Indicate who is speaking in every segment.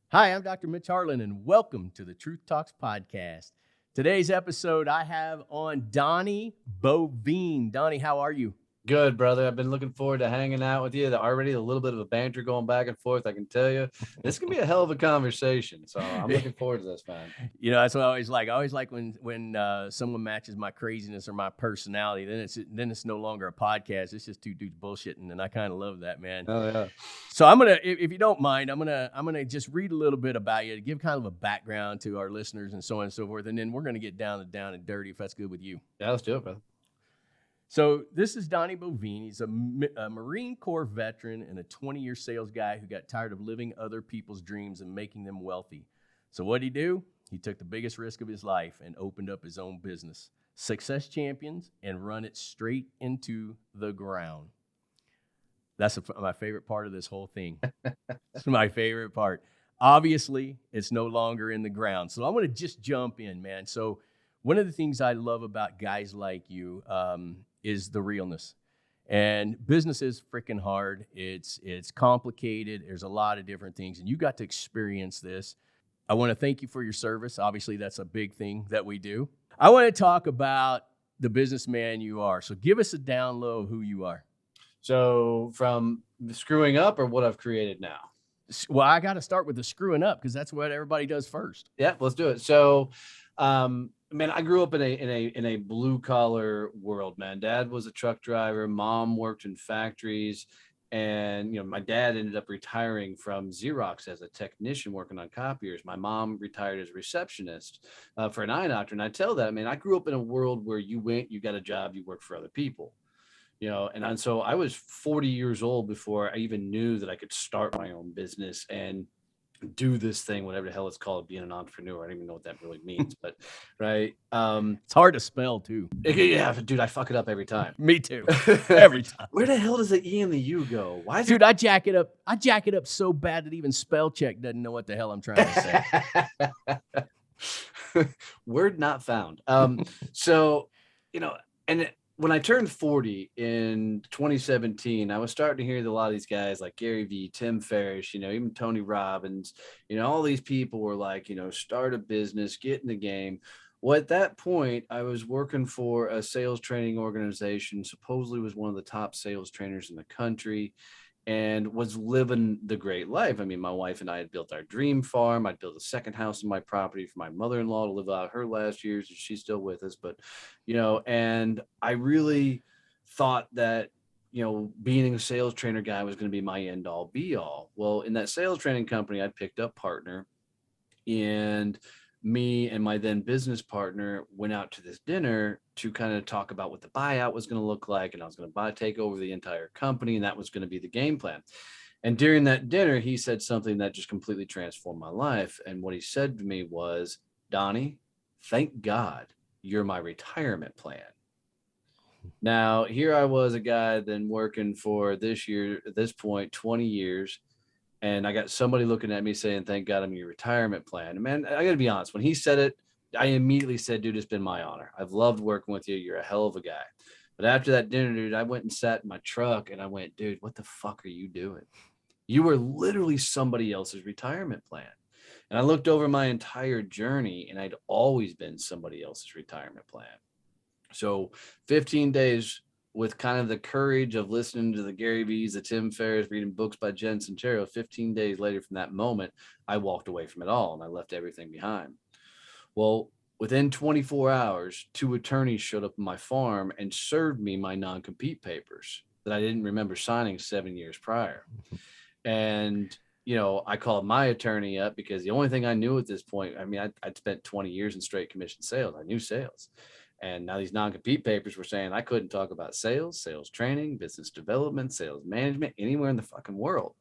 Speaker 1: Hi, I'm Dr. Mitch Harlan, and welcome to the Truth Talks podcast. Today's episode, I have on Donnie Boivin. Donnie, how are you?
Speaker 2: Good, brother. I've been looking forward to hanging out with you. Already a little bit of a banter going back and forth. I can tell you, this can be a hell of a conversation. So I'm looking forward to this, man.
Speaker 1: You know, that's what I always like. I always like when someone matches my craziness or my personality. Then it's no longer a podcast. It's just two dudes bullshitting, and I kind of love that, man.
Speaker 2: Oh yeah.
Speaker 1: So I'm gonna, if you don't mind, I'm gonna just read a little bit about you to give kind of a background to our listeners and so on and so forth, and then we're gonna get down and dirty if that's good with you.
Speaker 2: Yeah, let's do it, brother.
Speaker 1: So this is Donnie Boivin. He's a Marine Corps veteran and a 20-year sales guy who got tired of living other people's dreams and making them wealthy. So what'd he do? He took the biggest risk of his life and opened up his own business, Success Champions, and run it straight into the ground. That's my favorite part of this whole thing. It's my favorite part. Obviously, it's no longer in the ground. So I'm going to just jump in, man. So one of the things I love about guys like you is the realness. And business is freaking hard. It's complicated. There's a lot of different things, and you got to experience this. I want to thank you for your service. Obviously, that's a big thing that we do. I want to talk about the businessman you are. So give us a down low of who you are.
Speaker 2: So from screwing up or what I've created now?
Speaker 1: Well, I got to start with the screwing up because that's what everybody does first.
Speaker 2: Yeah, let's do it. So, man, I grew up in a blue collar world, man. Dad was a truck driver. Mom worked in factories. And, my dad ended up retiring from Xerox as a technician working on copiers. My mom retired as a receptionist for an eye doctor. And I tell that, I grew up in a world where you went, you got a job, you worked for other people, and so I was 40 years old before I even knew that I could start my own business and do this thing, whatever the hell it's called, being an entrepreneur. I don't even know what that really means, but right.
Speaker 1: It's hard to spell too.
Speaker 2: Yeah, dude, I fuck it up every time.
Speaker 1: Me too. Every time.
Speaker 2: Where the hell does the E and the U go? Why is
Speaker 1: Dude, I jack it up so bad that even spell check doesn't know what the hell I'm trying to
Speaker 2: say. Word not found. So, and when I turned 40 in 2017, I was starting to hear that a lot of these guys like Gary Vee, Tim Ferriss, even Tony Robbins, all these people were like, start a business, get in the game. Well, at that point, I was working for a sales training organization, supposedly was one of the top sales trainers in the country, and was living the great life. My wife and I had built our dream farm. I'd built a second house on my property for my mother-in-law to live out her last years, and she's still with us. But, and I really thought that, being a sales trainer guy was going to be my end all be all. Well, in that sales training company, I picked up partner, and me and my then business partner went out to this dinner to kind of talk about what the buyout was going to look like. And I was going to take over the entire company. And that was going to be the game plan. And during that dinner, he said something that just completely transformed my life. And what he said to me was, Donnie, thank God you're my retirement plan. Now, here I was, a guy then working for at this point, 20 years. And I got somebody looking at me saying, thank God I'm your retirement plan. And man, I got to be honest, when he said it, I immediately said, dude, it's been my honor. I've loved working with you. You're a hell of a guy. But after that dinner, dude, I went and sat in my truck and I went, dude, what the fuck are you doing? You were literally somebody else's retirement plan. And I looked over my entire journey and I'd always been somebody else's retirement plan. So 15 days with kind of the courage of listening to the Gary V's, the Tim Ferriss, reading books by Jen Sincero, 15 days later from that moment, I walked away from it all and I left everything behind. Well, within 24 hours, 2 attorneys showed up on my farm and served me my non-compete papers that I didn't remember signing 7 years prior. And, I called my attorney up because the only thing I knew at this point, I'd spent 20 years in straight commission sales. I knew sales. And now these non-compete papers were saying I couldn't talk about sales, sales training, business development, sales management, anywhere in the fucking world.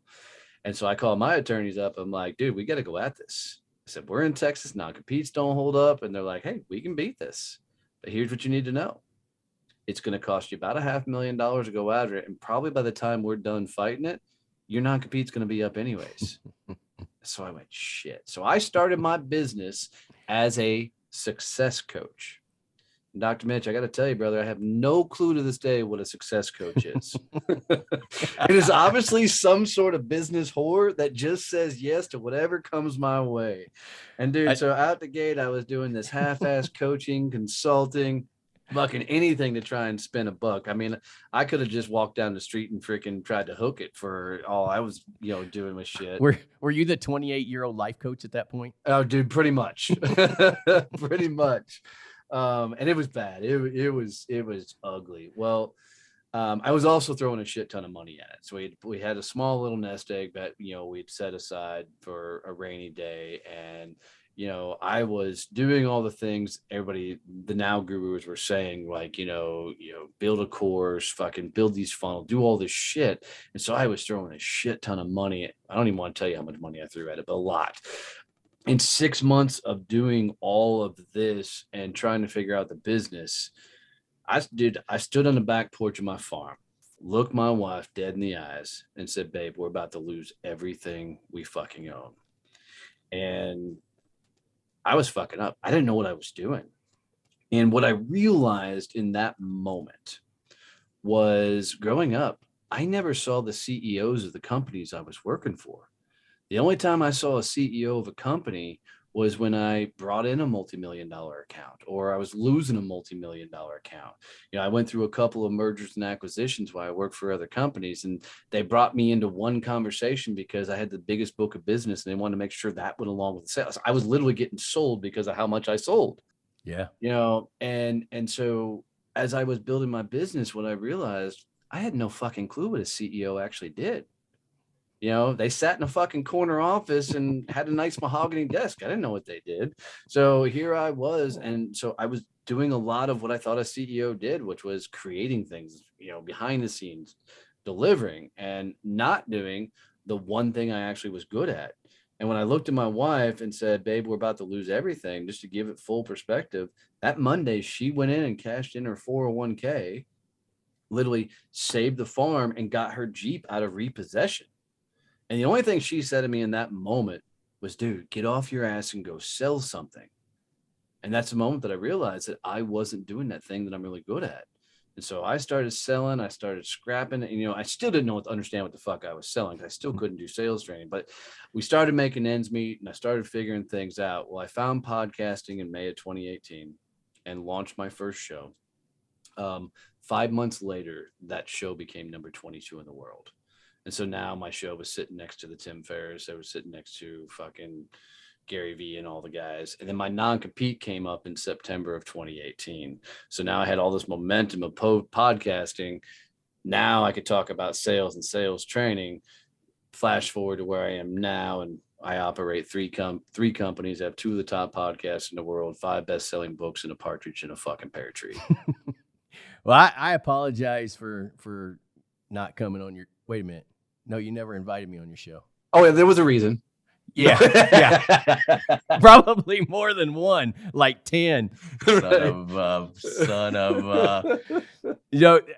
Speaker 2: And so I called my attorneys up. I'm like, dude, we got to go at this. I said, we're in Texas. Non-competes don't hold up. And they're like, hey, we can beat this. But here's what you need to know. It's going to cost you about $500,000 to go after it. And probably by the time we're done fighting it, your non-compete's going to be up anyways. So I went, shit. So I started my business as a success coach. Dr. Mitch, I got to tell you, brother, I have no clue to this day what a success coach is. It is obviously some sort of business whore that just says yes to whatever comes my way. And dude, so out the gate, I was doing this half-ass coaching, consulting, fucking anything to try and spin a buck. I mean, I could have just walked down the street and freaking tried to hook it for all I was, doing with shit.
Speaker 1: Were you the 28-year-old life coach at that point?
Speaker 2: Oh, dude, pretty much. Pretty much. And it was bad. It was ugly. Well, I was also throwing a shit ton of money at it. So we had a small little nest egg that, we'd set aside for a rainy day. And, I was doing all the things everybody, the now gurus were saying, like, build a course, fucking build these funnels, do all this shit. And so I was throwing a shit ton of money. I don't even want to tell you how much money I threw at it, but a lot. In 6 months of doing all of this and trying to figure out the business, I stood on the back porch of my farm, looked my wife dead in the eyes and said, babe, we're about to lose everything we fucking own. And I was fucking up. I didn't know what I was doing. And what I realized in that moment was, growing up, I never saw the CEOs of the companies I was working for. The only time I saw a CEO of a company was when I brought in a multi-million-dollar account, or I was losing a multi-million-dollar account. I went through a couple of mergers and acquisitions while I worked for other companies, and they brought me into one conversation because I had the biggest book of business and they wanted to make sure that went along with the sales. I was literally getting sold because of how much I sold.
Speaker 1: Yeah.
Speaker 2: And so as I was building my business, what I realized, I had no fucking clue what a CEO actually did. They sat in a fucking corner office and had a nice mahogany desk. I didn't know what they did. So here I was. And so I was doing a lot of what I thought a CEO did, which was creating things, behind the scenes, delivering, and not doing the one thing I actually was good at. And when I looked at my wife and said, babe, we're about to lose everything, just to give it full perspective, that Monday, she went in and cashed in her 401k, literally saved the farm and got her Jeep out of repossession. And the only thing she said to me in that moment was, dude, get off your ass and go sell something. And that's the moment that I realized that I wasn't doing that thing that I'm really good at. And so I started selling, I started scrapping, and, I still didn't understand what the fuck I was selling. I still couldn't do sales training, but we started making ends meet and I started figuring things out. Well, I found podcasting in May of 2018 and launched my first show. 5 months later, that show became number 22 in the world. And so now my show was sitting next to the Tim Ferriss. I was sitting next to fucking Gary Vee and all the guys. And then my non-compete came up in September of 2018. So now I had all this momentum of podcasting. Now I could talk about sales and sales training. Flash forward to where I am now, and I operate three companies. I have 2 of the top podcasts in the world, 5 best-selling books, and a partridge in a fucking pear tree.
Speaker 1: Well, I apologize for not coming on your. Wait a minute. No, you never invited me on your show.
Speaker 2: Oh, yeah, there was a reason.
Speaker 1: Yeah. Probably more than one, like 10. Son of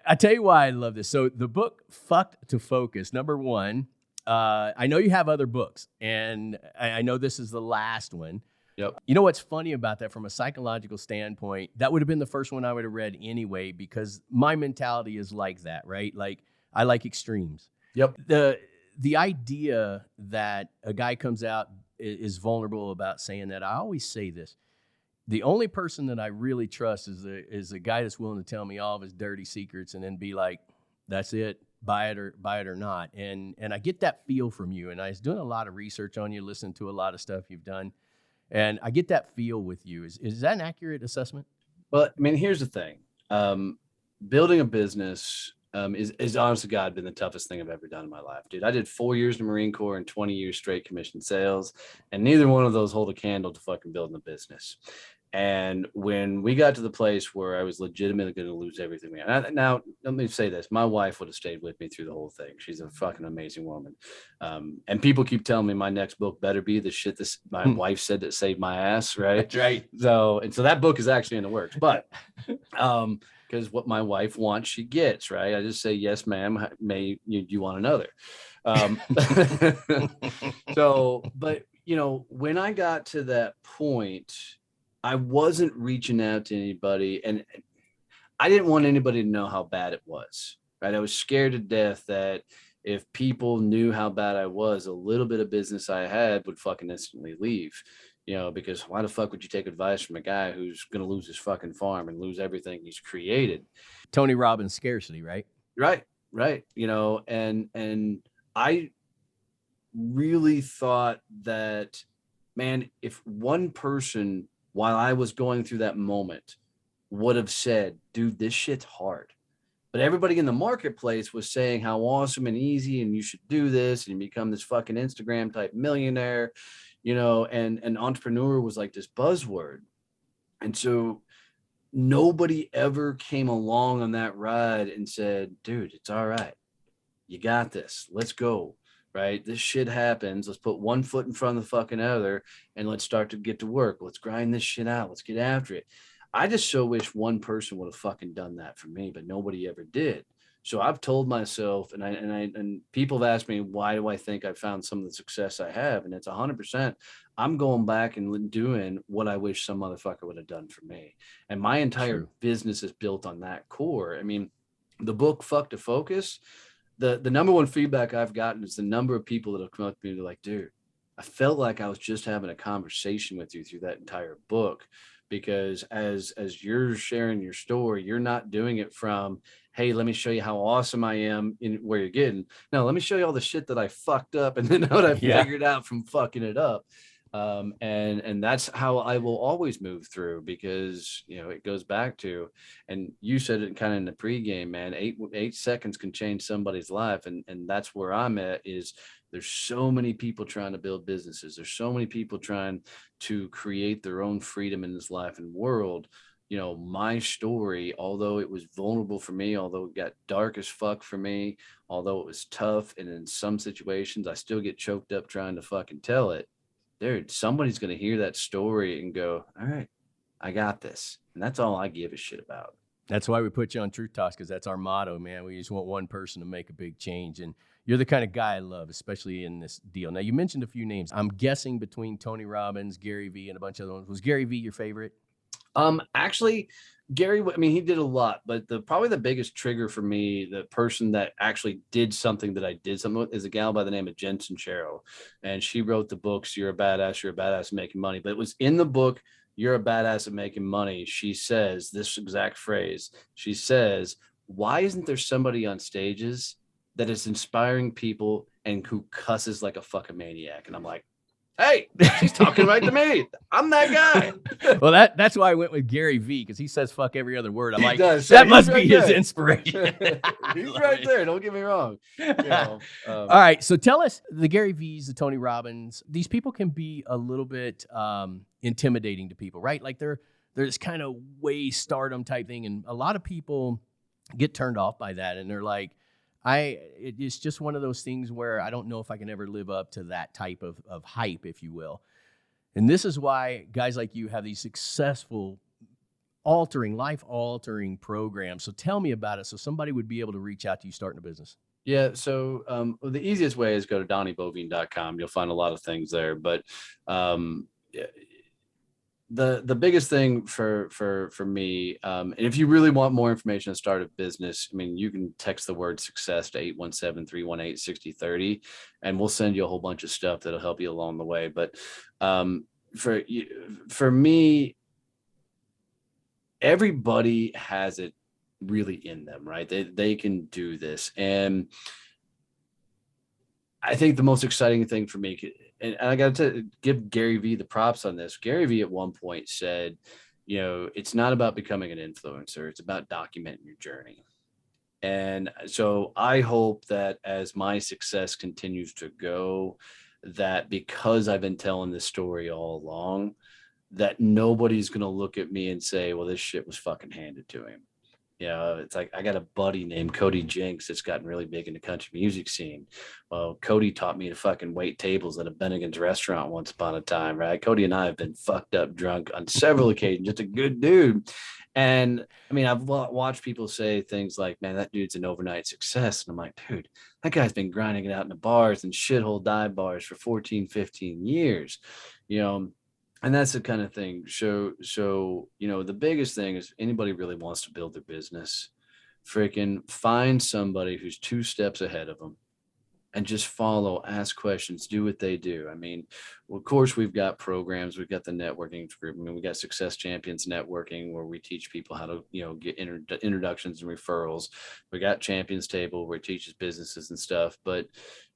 Speaker 1: I tell you why I love this. So the book Fucked to Focus, number 1, I know you have other books, and I know this is the last one.
Speaker 2: Yep.
Speaker 1: You know what's funny about that from a psychological standpoint? That would have been the first one I would have read anyway, because my mentality is like that, right? Like, I like extremes.
Speaker 2: Yep.
Speaker 1: The idea that a guy comes out is vulnerable about saying that, I always say this. The only person that I really trust is a guy that's willing to tell me all of his dirty secrets and then be like, that's it, buy it or not. And I get that feel from you. And I was doing a lot of research on you, listening to a lot of stuff you've done. And I get that feel with you. Is that an accurate assessment?
Speaker 2: Well, I mean, here's the thing. Building a business is honest to God been the toughest thing I've ever done in my life, dude. I did 4 years in the Marine Corps and 20 years straight commission sales, and neither one of those hold a candle to fucking building a business. And when we got to the place where I was legitimately going to lose everything, now let me say this: my wife would have stayed with me through the whole thing. She's a fucking amazing woman. And people keep telling me my next book better be the shit that my wife said that saved my ass, right?
Speaker 1: That's right.
Speaker 2: So that book is actually in the works, but because what my wife wants, she gets, right? I just say, yes, ma'am. May you want another? So, but when I got to that point, I wasn't reaching out to anybody, and I didn't want anybody to know how bad it was, right? I was scared to death that if people knew how bad I was, a little bit of business I had would fucking instantly leave, because why the fuck would you take advice from a guy who's going to lose his fucking farm and lose everything he's created?
Speaker 1: Tony Robbins scarcity, right?
Speaker 2: Right. Right. And I really thought that, man, if one person while I was going through that moment would have said, dude, this shit's hard. But everybody in the marketplace was saying how awesome and easy, and you should do this and become this fucking Instagram type millionaire, and entrepreneur was like this buzzword. And so nobody ever came along on that ride and said, dude, it's all right. You got this. Let's go. Right. This shit happens. Let's put one foot in front of the fucking other and let's start to get to work. Let's grind this shit out. Let's get after it. I just so wish one person would have fucking done that for me, but nobody ever did. So I've told myself, and people have asked me, why do I think I found some of the success I have? And it's 100%. I'm going back and doing what I wish some motherfucker would have done for me. And my entire business is built on that core. I mean, the book, Fuck to Focus, the number one feedback I've gotten is the number of people that have come up to me and like, dude, I felt like I was just having a conversation with you through that entire book. Because as you're sharing your story, you're not doing it from, hey, let me show you how awesome I am in where you're getting. No, let me show you all the shit that I fucked up and then what I figured out from fucking it up. And that's how I will always move through, because it goes back to, and you said it kind of in the pregame, man, 8 seconds can change somebody's life. And that's where I'm at. Is there's so many people trying to build businesses. There's so many people trying to create their own freedom in this life and world. My story, although it was vulnerable for me, although it got dark as fuck for me, although it was tough, and in some situations I still get choked up trying to fucking tell it, dude, somebody's going to hear that story and go, all right, I got this. And that's all I give a shit about.
Speaker 1: That's why we put you on Truth Talks, because that's our motto, man. We just want one person to make a big change. And you're the kind of guy I love, especially in this deal. Now, you mentioned a few names. I'm guessing between Tony Robbins, Gary Vee, and a bunch of other ones. Was Gary Vee your favorite?
Speaker 2: Actually, Gary, I mean, he did a lot, but probably the biggest trigger for me, the person that actually did something that I did something with, is a gal by the name of Jen Sincero. And she wrote the books, You're a Badass at Making Money. But it was in the book, You're a Badass at Making Money. She says this exact phrase. She says, why isn't there somebody on stages that is inspiring people and who cusses like a fucking maniac? And I'm like, hey, she's talking right to me. I'm that guy.
Speaker 1: Well, that's why I went with Gary Vee, because he says fuck every other word. I'm like,
Speaker 2: that
Speaker 1: must be his inspiration.
Speaker 2: He's right there. Don't get me wrong.
Speaker 1: All right. So tell us, the Gary Vees, the Tony Robbins, these people can be a little bit intimidating to people, right? Like they're this kind of way stardom type thing. And a lot of people get turned off by that. And they're like, it's just one of those things where I don't know if I can ever live up to that type of hype, if you will. And this is why guys like you have these successful life-altering programs. So tell me about it, so somebody would be able to reach out to you starting a business.
Speaker 2: Yeah. So the easiest way is go to DonnieBoivin.com. You'll find a lot of things there. But the biggest thing for me, and if you really want more information on start a business, I mean, you can text the word success to 817-318-6030, and we'll send you a whole bunch of stuff that'll help you along the way. But for me, everybody has it really in them, right? They can do this. And I think the most exciting thing for me, and I got to give Gary Vee the props on this. Gary Vee at one point said, it's not about becoming an influencer. It's about documenting your journey. And so I hope that as my success continues to go, that because I've been telling this story all along, that nobody's going to look at me and say, well, this shit was fucking handed to him. It's like, I got a buddy named Cody Jinks that's gotten really big in the country music scene. Well, Cody taught me to fucking wait tables at a Bennigan's restaurant once upon a time, right? Cody and I have been fucked up drunk on several occasions, just a good dude. And I mean, I've watched people say things like, man, that dude's an overnight success. And I'm like, dude, that guy's been grinding it out in the bars and shithole dive bars for 14, 15 years, And that's the kind of thing. So, the biggest thing is anybody really wants to build their business, freaking find somebody who's 2 steps ahead of them and just follow, ask questions, do what they do. I mean, well, of course, we've got programs. We've got the networking group. I mean, we got Success Champions Networking, where we teach people how to, get introductions and referrals. We got Champions Table, where it teaches businesses and stuff. But,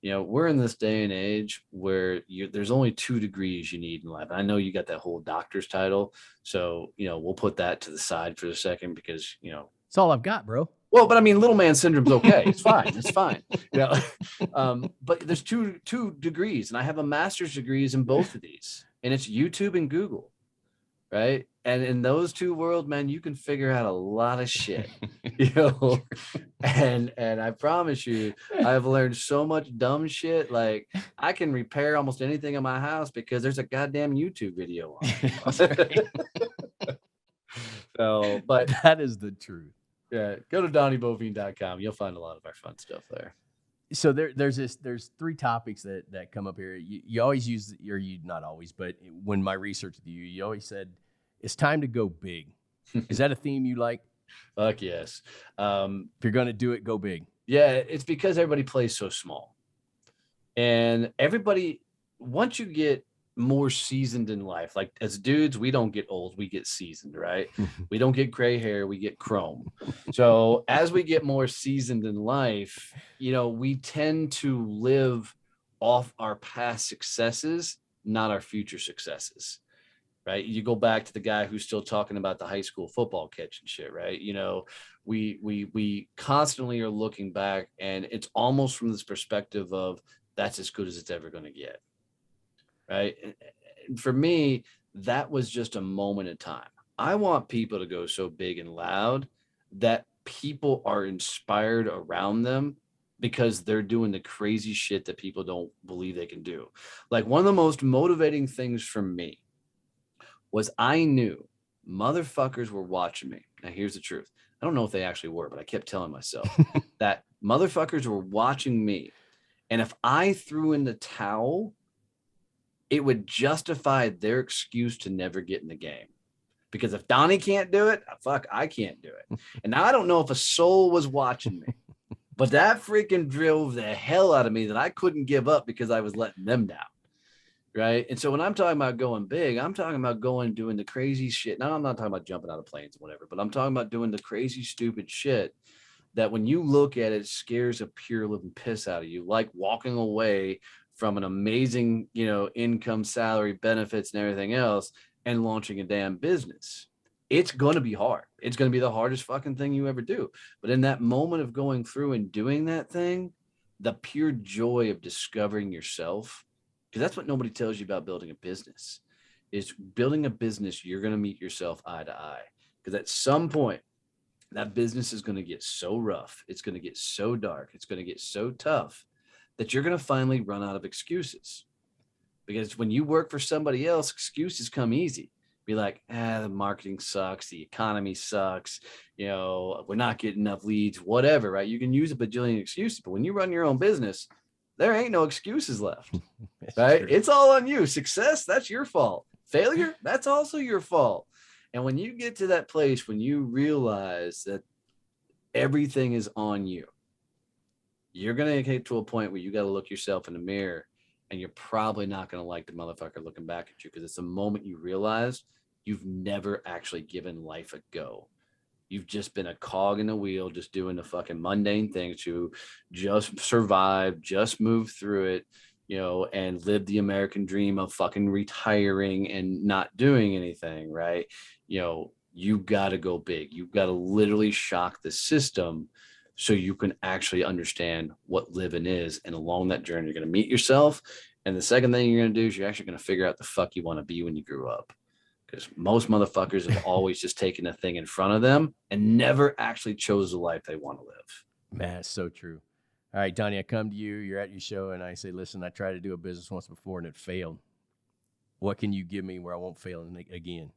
Speaker 2: we're in this day and age where there's only 2 degrees you need in life. I know you got that whole doctor's title. So, we'll put that to the side for a second because,
Speaker 1: It's all I've got, bro.
Speaker 2: well, but I mean, little man syndrome's okay. It's fine. It's fine. But there's two degrees, and I have a master's degrees in both of these, and it's YouTube and Google, right? And in those 2 worlds, man, you can figure out a lot of shit, And I promise you, I've learned so much dumb shit. Like I can repair almost anything in my house because there's a goddamn YouTube video on it. So, but
Speaker 1: that is the truth.
Speaker 2: Yeah, go to DonnieBoivin.com. You'll find a lot of our fun stuff there.
Speaker 1: So there's 3 topics that come up here. You always use, or you not always, but when my research with you always said it's time to go big. Is that a theme you like?
Speaker 2: Fuck yes.
Speaker 1: If you're gonna do it, go big.
Speaker 2: Yeah, it's because everybody plays so small, and everybody, once you get more seasoned in life, like as dudes, we don't get old, we get seasoned, right? We don't get gray hair, we get chrome. So as we get more seasoned in life, we tend to live off our past successes, not our future successes, right? You go back to the guy who's still talking about the high school football catch and shit, right? We constantly are looking back, and it's almost from this perspective of that's as good as it's ever going to get. Right. And for me, that was just a moment in time. I want people to go so big and loud that people are inspired around them because they're doing the crazy shit that people don't believe they can do. Like one of the most motivating things for me was I knew motherfuckers were watching me. Now, here's the truth. I don't know if they actually were, but I kept telling myself that motherfuckers were watching me. And if I threw in the towel, it would justify their excuse to never get in the game. Because if Donnie can't do it, fuck, I can't do it. And now I don't know if a soul was watching me, but that freaking drove the hell out of me that I couldn't give up because I was letting them down. Right. And so when I'm talking about going big, I'm talking about doing the crazy shit. Now, I'm not talking about jumping out of planes or whatever, but I'm talking about doing the crazy, stupid shit that when you look at it, scares a pure living piss out of you, like walking away from an amazing, income, salary, benefits, and everything else, and launching a damn business. It's going to be hard. It's going to be the hardest fucking thing you ever do. But in that moment of going through and doing that thing, the pure joy of discovering yourself, because that's what nobody tells you about building a business, is building a business, you're going to meet yourself eye to eye. Because at some point, that business is going to get so rough. It's going to get so dark. It's going to get so tough that you're going to finally run out of excuses. Because when you work for somebody else, excuses come easy. Be like, the marketing sucks. The economy sucks. We're not getting enough leads, whatever, right? You can use a bajillion excuses, but when you run your own business, there ain't no excuses left, right? True. It's all on you. Success, that's your fault. Failure, that's also your fault. And when you get to that place, when you realize that everything is on you, you're going to get to a point where you got to look yourself in the mirror, and you're probably not going to like the motherfucker looking back at you, because it's the moment you realize you've never actually given life a go. You've just been a cog in the wheel, just doing the fucking mundane things to just survive, just move through it, and live the American dream of fucking retiring and not doing anything, right? You got to go big. You've got to literally shock the system so you can actually understand what living is. And along that journey, you're going to meet yourself. And the second thing you're going to do is you're actually going to figure out the fuck you want to be when you grew up. Because most motherfuckers have always just taken a thing in front of them and never actually chose the life they want to live.
Speaker 1: Man, it's so true. All right, Donnie, I come to you, you're at your show, and I say, listen, I tried to do a business once before and it failed. What can you give me where I won't fail again?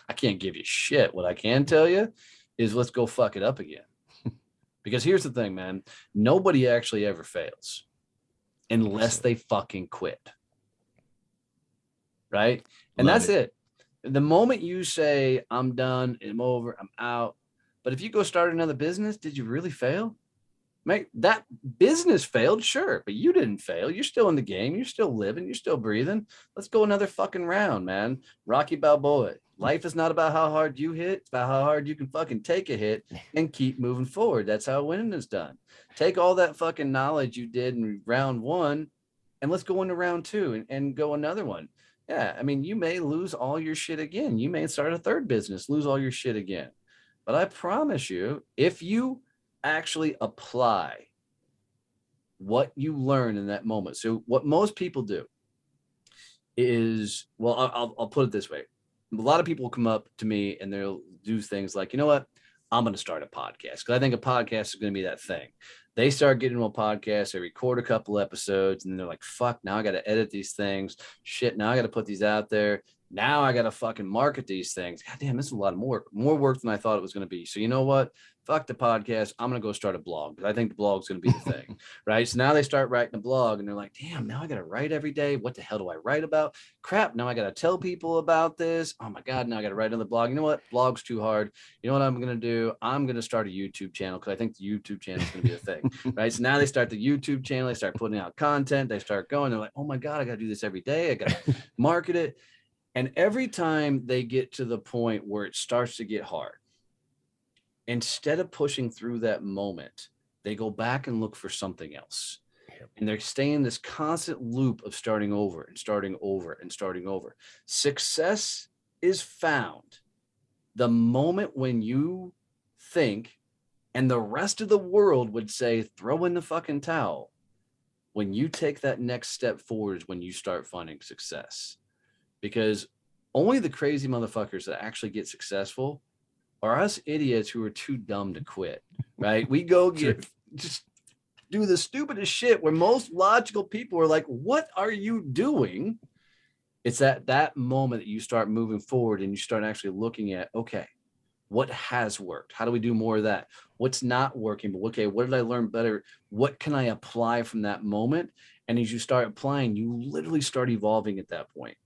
Speaker 2: I can't give you shit. What I can tell you is let's go fuck it up again. Because here's the thing, man. Nobody actually ever fails unless they fucking quit. Right? And that's it. The moment you say, I'm done, I'm over, I'm out. But if you go start another business, did you really fail? Mate, that business failed, sure, but you didn't fail. You're still in the game. You're still living. You're still breathing. Let's go another fucking round, man. Rocky Balboa. Life is not about how hard you hit. It's about how hard you can fucking take a hit and keep moving forward. That's how winning is done. Take all that fucking knowledge you did in round one and let's go into round two and go another one. Yeah, I mean, you may lose all your shit again. You may start a third business, lose all your shit again. But I promise you, if you actually apply what you learn in that moment. So what most people do is, well, I'll put it this way. A lot of people come up to me and they'll do things like, you know what? I'm going to start a podcast because I think a podcast is going to be that thing. They start getting into a podcast, they record a couple episodes, and they're like, fuck, now I got to edit these things. Shit, now I got to put these out there. Now I got to fucking market these things. God damn, this is a lot of more work than I thought it was going to be. So you know what? Fuck the podcast. I'm going to go start a blog because I think the blog is going to be the thing, right? So now they start writing a blog and they're like, damn, now I got to write every day. What the hell do I write about? Crap, now I got to tell people about this. Oh my God, now I got to write on the blog. You know what? Blog's too hard. You know what I'm going to do? I'm going to start a YouTube channel because I think the YouTube channel is going to be the thing, right? So now they start the YouTube channel. They start putting out content. They start going. They're like, oh my God, I got to do this every day. I got to market it. And every time they get to the point where it starts to get hard, instead of pushing through that moment, they go back and look for something else. Yep. And they're staying in this constant loop of starting over and starting over and starting over. Success is found the moment when you think, and the rest of the world would say, throw in the fucking towel. When you take that next step forward is when you start finding success. Because only the crazy motherfuckers that actually get successful are us idiots who are too dumb to quit, right? We go just do the stupidest shit where most logical people are like, what are you doing? It's that moment that you start moving forward and you start actually looking at, okay, what has worked? How do we do more of that? What's not working? But okay, what did I learn better? What can I apply from that moment? And as you start applying, you literally start evolving at that point.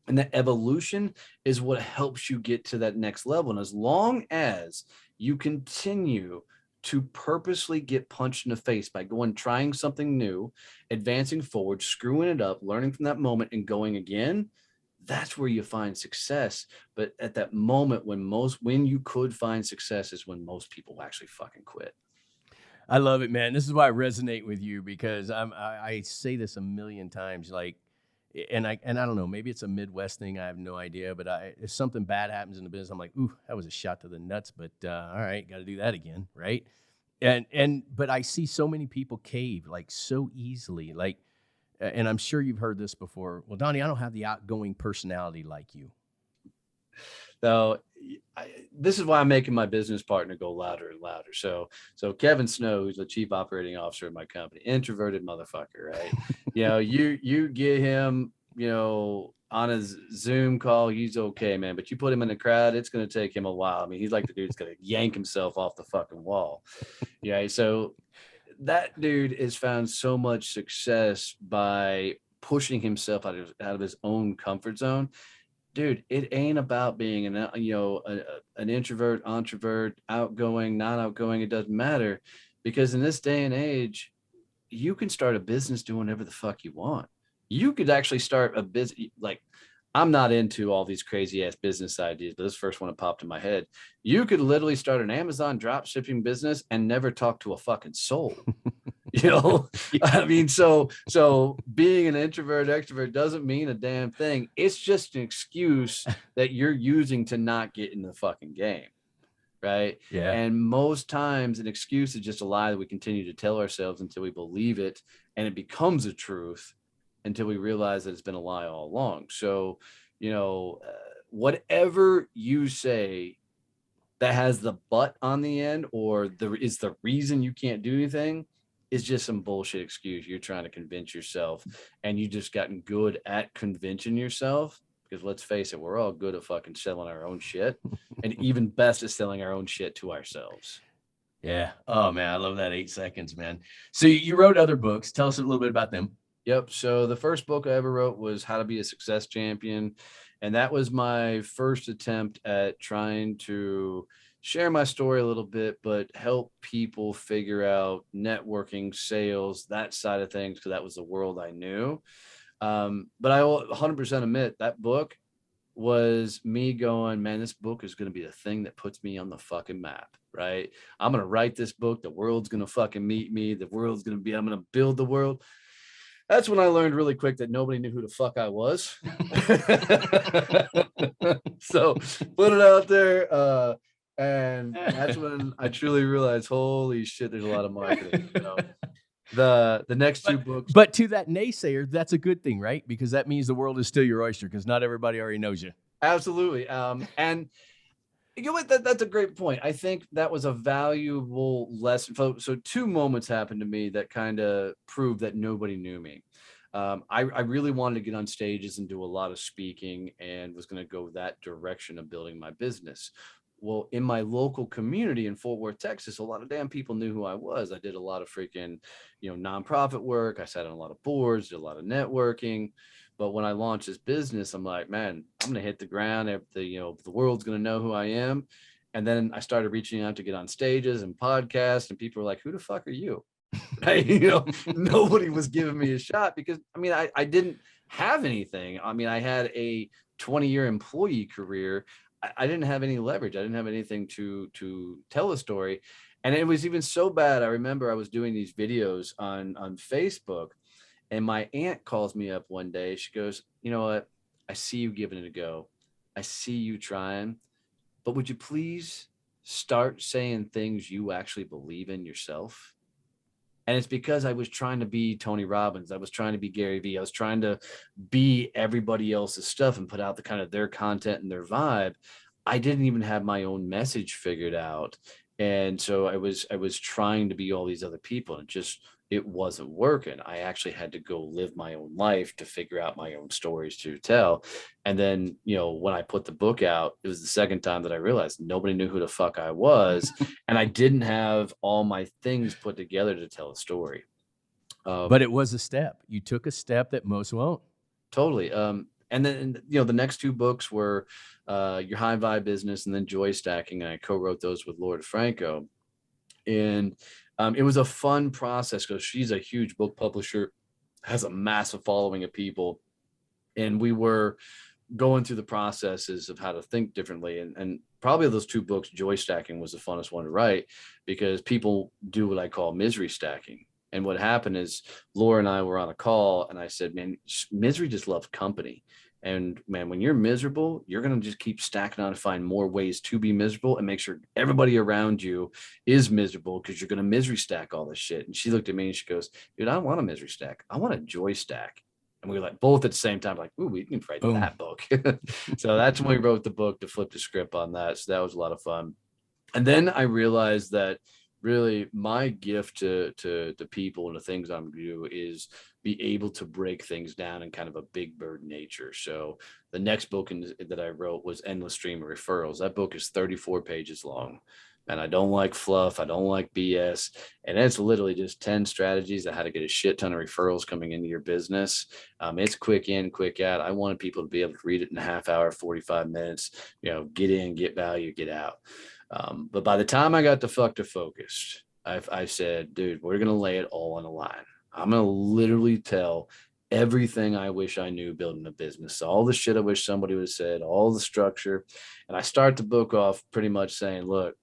Speaker 2: And that evolution is what helps you get to that next level. And as long as you continue to purposely get punched in the face by trying something new, advancing forward, screwing it up, learning from that moment and going again, that's where you find success. But at that moment when you could find success is when most people actually fucking quit.
Speaker 1: I love it, man. This is why I resonate with you because I say this a million times, like, and I don't know, maybe it's a Midwest thing. I have no idea, but if something bad happens in the business, I'm like, ooh, that was a shot to the nuts, but all right, got to do that again. Right. But I see so many people cave like so easily, like, and I'm sure you've heard this before. Well, Donnie, I don't have the outgoing personality like you.
Speaker 2: So this is why I'm making my business partner go louder and louder. So Kevin Snow, who's the chief operating officer of my company, introverted motherfucker, right? You get him, on his Zoom call, he's okay, man. But you put him in a crowd, it's going to take him a while. I mean, he's like the dude that's going to yank himself off the fucking wall. Yeah. So that dude has found so much success by pushing himself out of his own comfort zone. Dude, it ain't about being an introvert, outgoing, not outgoing. It doesn't matter, because in this day and age, you can start a business doing whatever the fuck you want. You could actually start a business. Like, I'm not into all these crazy ass business ideas, but this first one that popped in my head. You could literally start an Amazon drop shipping business and never talk to a fucking soul. I mean, so being an introvert, extrovert doesn't mean a damn thing. It's just an excuse that you're using to not get in the fucking game. Right.
Speaker 1: Yeah.
Speaker 2: And most times an excuse is just a lie that we continue to tell ourselves until we believe it and it becomes a truth until we realize that it's been a lie all along. So, whatever you say that has the but on the end or is the reason you can't do anything is just some bullshit excuse. You're trying to convince yourself, and you just gotten good at convincing yourself, because let's face it, we're all good at fucking selling our own shit and even best at selling our own shit to ourselves.
Speaker 1: Yeah. Oh man, I love that 8 seconds, man. So you wrote other books. Tell us a little bit about them.
Speaker 2: Yep. So the first book I ever wrote was How to Be a Success Champion. And that was my first attempt at trying to share my story a little bit, but help people figure out networking, sales, that side of things, because that was the world I knew. But I 100% admit that book was me going, man, this book is going to be the thing that puts me on the fucking map, right? I'm going to write this book. The world's going to fucking meet me. I'm going to build the world. That's when I learned really quick that nobody knew who the fuck I was. So put it out there. And that's when I truly realized, holy shit, there's a lot of marketing. So the next two books.
Speaker 1: But to that naysayer, that's a good thing, right? Because that means the world is still your oyster, because not everybody already knows you.
Speaker 2: Absolutely. And you know what? That's a great point. I think that was a valuable lesson. So two moments happened to me that kind of proved that nobody knew me. I really wanted to get on stages and do a lot of speaking, and was going to go that direction of building my business. Well, in my local community in Fort Worth, Texas, a lot of damn people knew who I was. I did a lot of freaking, nonprofit work. I sat on a lot of boards, did a lot of networking. But when I launched this business, I'm like, man, I'm going to hit the ground. The world's going to know who I am. And then I started reaching out to get on stages and podcasts, and people were like, who the fuck are you? Right? Nobody was giving me a shot because, I didn't have anything. I had a 20-year employee career. I didn't have any leverage. I didn't have anything to tell a story. And it was even so bad. I remember I was doing these videos on Facebook, and my aunt calls me up one day. She goes, you know what? I see you giving it a go. I see you trying, but would you please start saying things you actually believe in yourself? And it's because I was trying to be Tony Robbins. I was trying to be Gary Vee. I was trying to be everybody else's stuff and put out the kind of their content and their vibe. I didn't even have my own message figured out. And so I was trying to be all these other people, and it wasn't working. I actually had to go live my own life to figure out my own stories to tell. And then, when I put the book out, it was the second time that I realized nobody knew who the fuck I was. And I didn't have all my things put together to tell a story.
Speaker 1: But it was a step. You took a step that most won't.
Speaker 2: Totally. And then, the next two books were Your High Vibe Business and then Joy Stacking. And I co-wrote those with Lord Franco. And it was a fun process because she's a huge book publisher, has a massive following of people. And we were going through the processes of how to think differently. And probably of those two books, Joy Stacking was the funnest one to write because people do what I call misery stacking. And what happened is Laura and I were on a call, and I said, man, misery just loves company. And man, when you're miserable, you're going to just keep stacking on to find more ways to be miserable and make sure everybody around you is miserable, because you're going to misery stack all this shit. And she looked at me and she goes, dude, I don't want a misery stack. I want a joy stack. And we were like both at the same time, like, ooh, we can write that book. So that's when we wrote the book to flip the script on that. So that was a lot of fun. And then I realized that really my gift to people and the things I'm going to do is be able to break things down in kind of a big bird nature. So the next book that I wrote was Endless Stream of Referrals. That book is 34 pages long. And I don't like fluff. I don't like BS. And it's literally just 10 strategies on how to get a shit ton of referrals coming into your business. It's quick in, quick out. I wanted people to be able to read it in a half hour, 45 minutes, get in, get value, get out. But by the time I got to Focused, I said, dude, we're going to lay it all on the line. I'm going to literally tell everything I wish I knew building a business, all the shit I wish somebody would have said, all the structure. And I start the book off pretty much saying, look,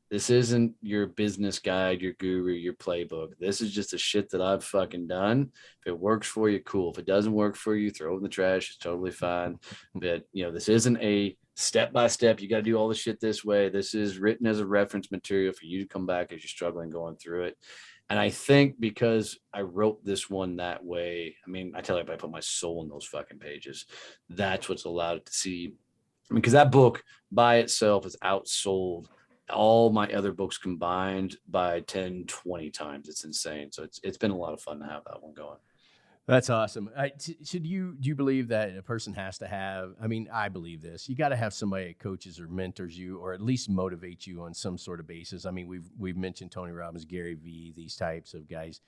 Speaker 2: this isn't your business guide, your guru, your playbook. This is just the shit that I've fucking done. If it works for you, cool. If it doesn't work for you, throw it in the trash. It's totally fine. But, this isn't a step-by-step. You got to do all the shit this way. This is written as a reference material for you to come back as you're struggling going through it. And I think because I wrote this one that way, I tell you, I put my soul in those fucking pages. That's what's allowed it to see. Because that book by itself is outsold all my other books combined by 10, 20 times. It's insane. So it's been a lot of fun to have that one going.
Speaker 1: That's awesome. Do you believe that a person has to have, I believe this, you got to have somebody that coaches or mentors you, or at least motivates you on some sort of basis. We've mentioned Tony Robbins, Gary Vee, these types of guys.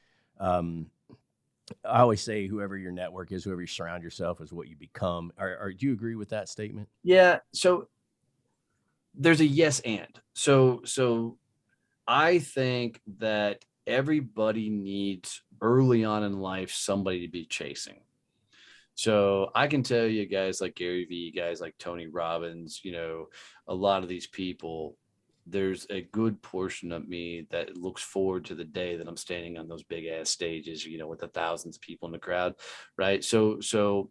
Speaker 1: I always say whoever your network is, whoever you surround yourself is what you become. Do you agree with that statement?
Speaker 2: Yeah. So there's a yes and. So I think that everybody needs early on in life somebody to be chasing. So I can tell you guys like Gary Vee, guys like Tony Robbins, a lot of these people, there's a good portion of me that looks forward to the day that I'm standing on those big ass stages, with the thousands of people in the crowd. Right. So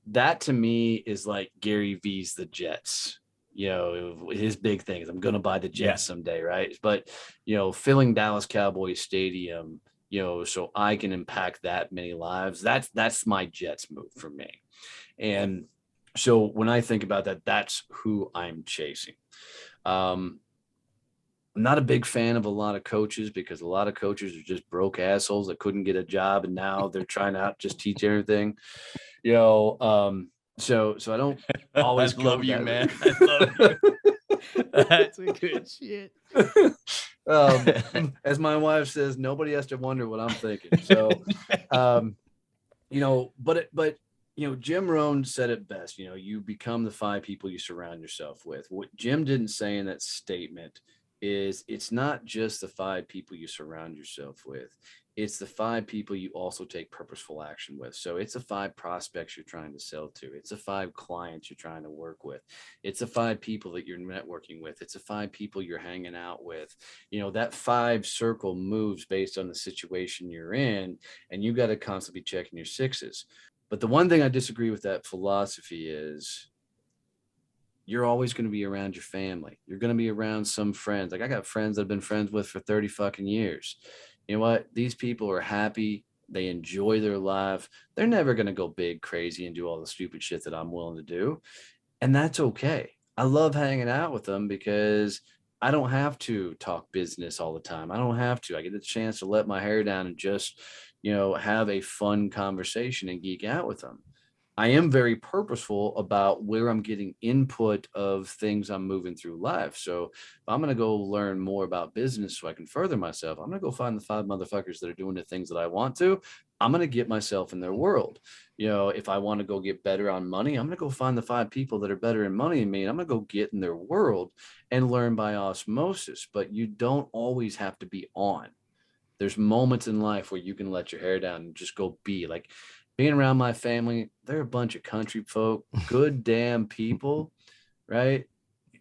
Speaker 2: that to me is like Gary Vee's The Jets. His big thing is I'm going to buy the Jets someday. Right. But, filling Dallas Cowboys Stadium, so I can impact that many lives. That's my Jets move for me. And so when I think about that, that's who I'm chasing. I'm not a big fan of a lot of coaches because a lot of coaches are just broke assholes that couldn't get a job and now they're trying to just teach everything. So I don't always
Speaker 1: I love you, man. I love you. That's a good shit.
Speaker 2: As my wife says, nobody has to wonder what I'm thinking. So, but Jim Rohn said it best. You become the 5 people you surround yourself with. What Jim didn't say in that statement is it's not just the 5 people you surround yourself with. It's the 5 people you also take purposeful action with. So it's the 5 prospects you're trying to sell to. It's the 5 clients you're trying to work with. It's the 5 people that you're networking with. It's the 5 people you're hanging out with. That 5 circle moves based on the situation you're in, and you got to constantly be checking your 6s. But the one thing I disagree with that philosophy is you're always going to be around your family. You're going to be around some friends. Like I got friends that I've been friends with for 30 fucking years. You know what? These people are happy. They enjoy their life. They're never going to go big, crazy, and do all the stupid shit that I'm willing to do. And that's okay. I love hanging out with them because I don't have to talk business all the time. I don't have to. I get the chance to let my hair down and just, have a fun conversation and geek out with them. I am very purposeful about where I'm getting input of things I'm moving through life. So if I'm going to go learn more about business so I can further myself, I'm going to go find the 5 motherfuckers that are doing the things that I want to. I'm going to get myself in their world. If I want to go get better on money, I'm going to go find the 5 people that are better in money than me. And I'm going to go get in their world and learn by osmosis. But you don't always have to be on. There's moments in life where you can let your hair down and just go be. Like being around my family, they're a bunch of country folk, good damn people, right?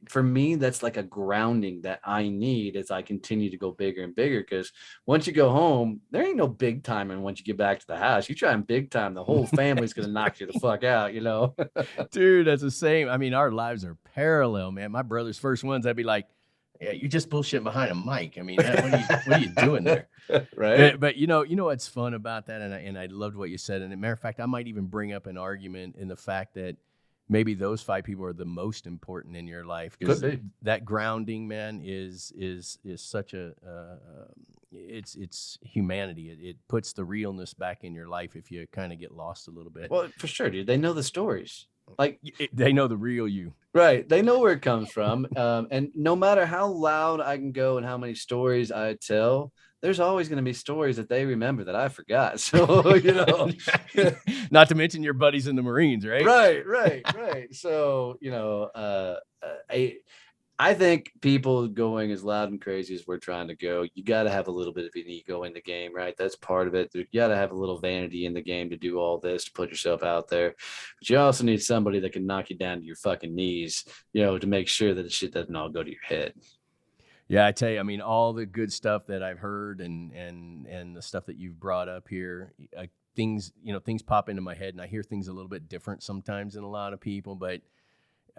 Speaker 2: For me, that's like a grounding that I need as I continue to go bigger and bigger. Because once you go home, there ain't no big time. And once you get back to the house, you try and big time, the whole family's going to knock you the fuck out,
Speaker 1: Dude, that's the same. I mean, our lives are parallel, man. My brother's first ones, I'd be like, yeah, you're just bullshit behind a mic. I mean, what are you doing there?
Speaker 2: Right.
Speaker 1: But you know what's fun about that, and I loved what you said. And as a matter of fact, I might even bring up an argument in the fact that maybe those 5 people are the most important in your life.
Speaker 2: Could be.
Speaker 1: That grounding, man, is such a it's humanity. It puts the realness back in your life if you kind of get lost a little bit.
Speaker 2: Well, for sure, dude. They know the stories. Like
Speaker 1: they know the real you.
Speaker 2: Right. They know where it comes from. And no matter how loud I can go and how many stories I tell, there's always going to be stories that they remember that I forgot. So,
Speaker 1: not to mention your buddies in the Marines, right?
Speaker 2: Right. So, I think people going as loud and crazy as we're trying to go, you got to have a little bit of an ego in the game, right? That's part of it. You got to have a little vanity in the game to do all this, to put yourself out there. But you also need somebody that can knock you down to your fucking knees, to make sure that the shit doesn't all go to your head.
Speaker 1: Yeah, I tell you, I mean, all the good stuff that I've heard and the stuff that you've brought up here, things pop into my head and I hear things a little bit different sometimes than a lot of people, but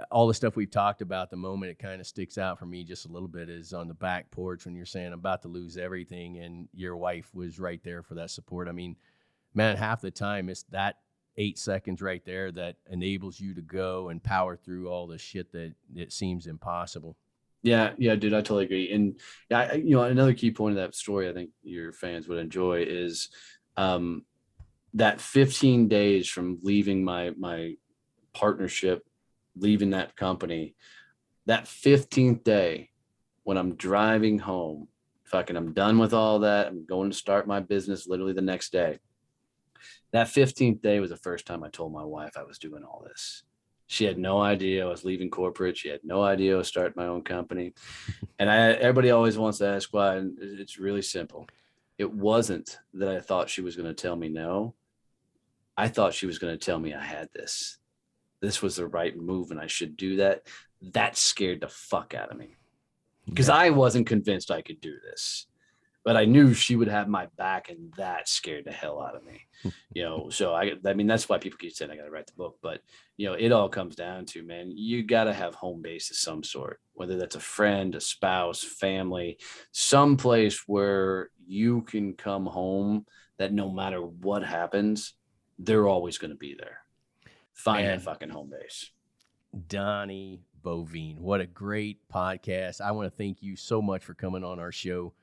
Speaker 1: all the stuff we've talked about, the moment it kind of sticks out for me just a little bit is on the back porch when you're saying I'm about to lose everything and your wife was right there for that support. I mean, man, half the time it's that 8 seconds right there that enables you to go and power through all the shit that it seems impossible.
Speaker 2: Yeah, dude, I totally agree. And another key point of that story I think your fans would enjoy is that 15 days from leaving my partnership, leaving that company, that 15th day when I'm driving home, I'm done with all that. I'm going to start my business literally the next day. That 15th day was the first time I told my wife I was doing all this. She had no idea I was leaving corporate. She had no idea I was starting my own company. And everybody always wants to ask why. And it's really simple. It wasn't that I thought she was going to tell me no. I thought she was going to tell me I had this. This was the right move and I should do that. That scared the fuck out of me because I wasn't convinced I could do this. But I knew she would have my back, and that scared the hell out of me. So I mean, that's why people keep saying I got to write the book. But, it all comes down to, man, you got to have home base of some sort, whether that's a friend, a spouse, family, some place where you can come home that no matter what happens, they're always going to be there. Find that fucking home base.
Speaker 1: Donnie Boivin, what a great podcast. I want to thank you so much for coming on our show.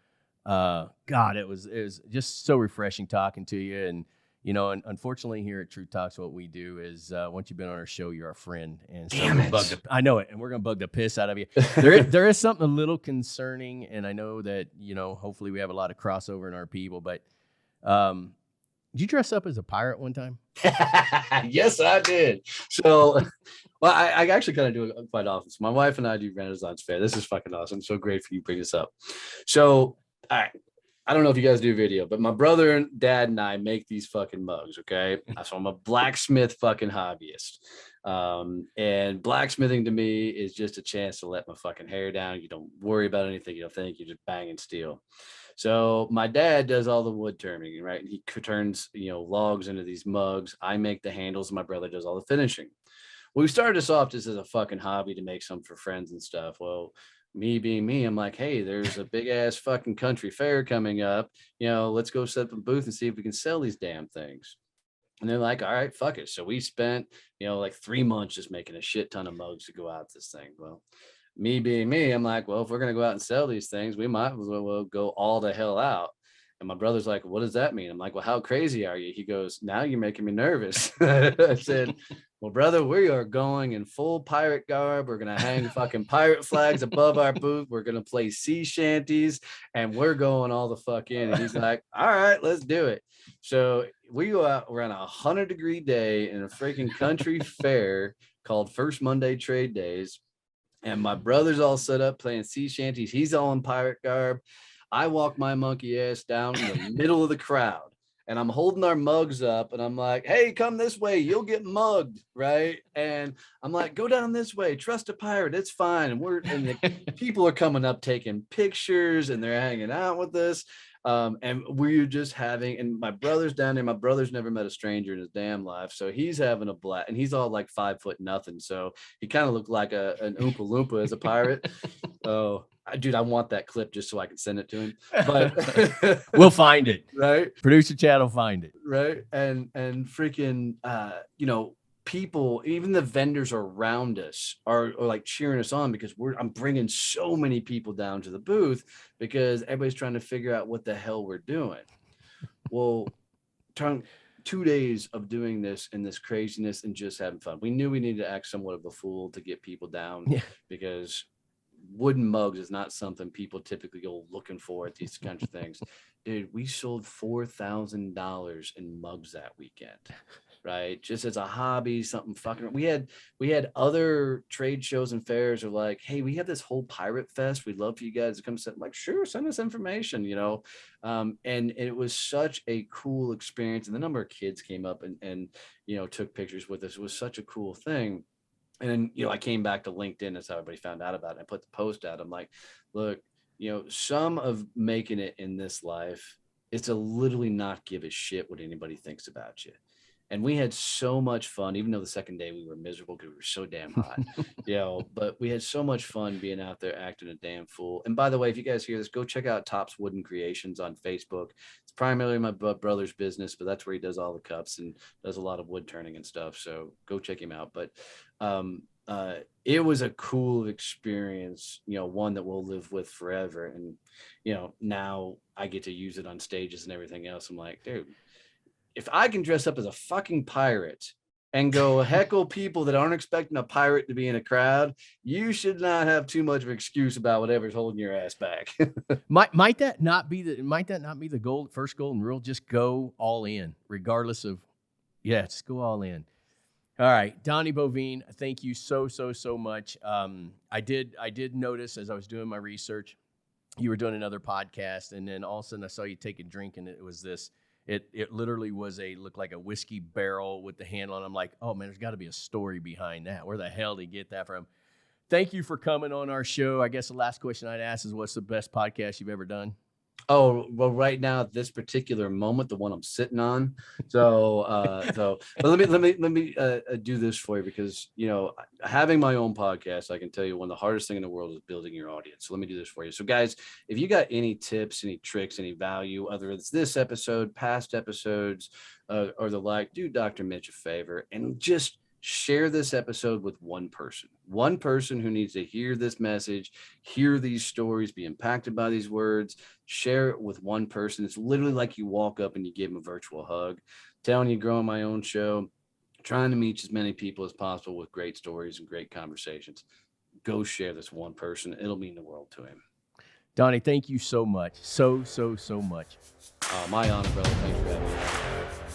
Speaker 1: God, it was just so refreshing talking to you. And, unfortunately here at Truth Talks, what we do is, once you've been on our show, you're our friend. And so I know it. And we're going to bug the piss out of you. There is something a little concerning. And I know that, hopefully we have a lot of crossover in our people, but, did you dress up as a pirate one time?
Speaker 2: Yes, I did. So, well, I actually kind of do it quite often. So my wife and I do Renaissance Fair. This is fucking awesome. So great for you to bring this up. So, all right. I don't know if you guys do video, but my brother and dad and I make these fucking mugs. Okay. So I'm a blacksmith fucking hobbyist. And blacksmithing to me is just a chance to let my fucking hair down. You don't worry about anything. You don't think, you just bang and steel. So my dad does all the wood turning, right? And he turns, logs into these mugs. I make the handles. And my brother does all the finishing. Well, we started this off just as a fucking hobby to make some for friends and stuff. Well, me being me, I'm like, hey, there's a big ass fucking country fair coming up. Let's go set up a booth and see if we can sell these damn things. And they're like, all right, fuck it. So we spent, like 3 months just making a shit ton of mugs to go out this thing. Well, me being me, I'm like, well, if we're going to go out and sell these things, we might as well go all the hell out. And my brother's like, what does that mean? I'm like, well, how crazy are you? He goes, now you're making me nervous. I said, well, brother, we are going in full pirate garb. We're going to hang fucking pirate flags above our booth. We're going to play sea shanties and we're going all the fuck in. And he's like, all right, let's do it. So we go out around 100-degree day in a freaking country fair called First Monday Trade Days. And my brother's all set up playing sea shanties. He's all in pirate garb. I walk my monkey ass down in the middle of the crowd and I'm holding our mugs up and I'm like, hey, come this way. You'll get mugged. Right. And I'm like, go down this way. Trust a pirate. It's fine. And the people are coming up, taking pictures and they're hanging out with us. And we're just having, and my brother's down there. My brother's never met a stranger in his damn life. So he's having a blast and he's all like 5 foot nothing. So he kind of looked like an Oompa Loompa as a pirate. Oh, dude, I want that clip just so I can send it to him. But
Speaker 1: we'll find it.
Speaker 2: Right.
Speaker 1: Producer Chad will find it.
Speaker 2: Right. And freaking, people, even the vendors around us are like cheering us on because I'm bringing so many people down to the booth because everybody's trying to figure out what the hell we're doing. Well, 2 days of doing this and this craziness and just having fun. We knew we needed to act somewhat of a fool to get people down because wooden mugs is not something people typically go looking for at these kinds of things. Dude, we sold $4,000 in mugs that weekend, right? Just as a hobby, something fucking. We had other trade shows and fairs are like, hey, we have this whole pirate fest. We'd love for you guys to come. I'm like, sure, send us information, and it was such a cool experience. And the number of kids came up and took pictures with us. It was such a cool thing. And then, I came back to LinkedIn. That's how everybody found out about it. I put the post out. I'm like, look, some of making it in this life, it's to literally not give a shit what anybody thinks about you. And we had so much fun, even though the second day we were miserable because we were so damn hot, but we had so much fun being out there acting a damn fool. And by the way, if you guys hear this, go check out Topps Wooden Creations on Facebook. It's primarily my brother's business, but that's where he does all the cups and does a lot of wood turning and stuff. So go check him out. But it was a cool experience, one that we'll live with forever. And, now I get to use it on stages and everything else. I'm like, dude, if I can dress up as a fucking pirate and go heckle people that aren't expecting a pirate to be in a crowd, you should not have too much of an excuse about whatever's holding your ass back.
Speaker 1: Might that not be the first golden rule? Just go all in, regardless of, just go all in. All right, Donnie Boivin, thank you so much. I did notice as I was doing my research, you were doing another podcast, and then all of a sudden I saw you take a drink, and it was this. It literally looked like a whiskey barrel with the handle, and I'm like, oh man, there's got to be a story behind that. Where the hell did he get that from? Thank you for coming on our show. I guess the last question I'd ask is, what's the best podcast you've ever done?
Speaker 2: Oh, well, right now at this particular moment, the one I'm sitting on. But let me do this for you, because, you know, having my own podcast, I can tell you one of the hardest thing in the world is building your audience. So let me do this for you. So guys, if you got any tips, any tricks, any value, whether it's this episode, past episodes, or the like, do Dr. Mitch a favor and just share this episode with one person who needs to hear this message, hear these stories, be impacted by these words. Share it with one person. It's literally like you walk up and you give them a virtual hug. Telling you, growing my own show, trying to meet as many people as possible with great stories and great conversations. Go share this one person. It'll mean the world to him.
Speaker 1: Donnie, thank you so much. So much.
Speaker 2: My honor, brother. Thanks for having me.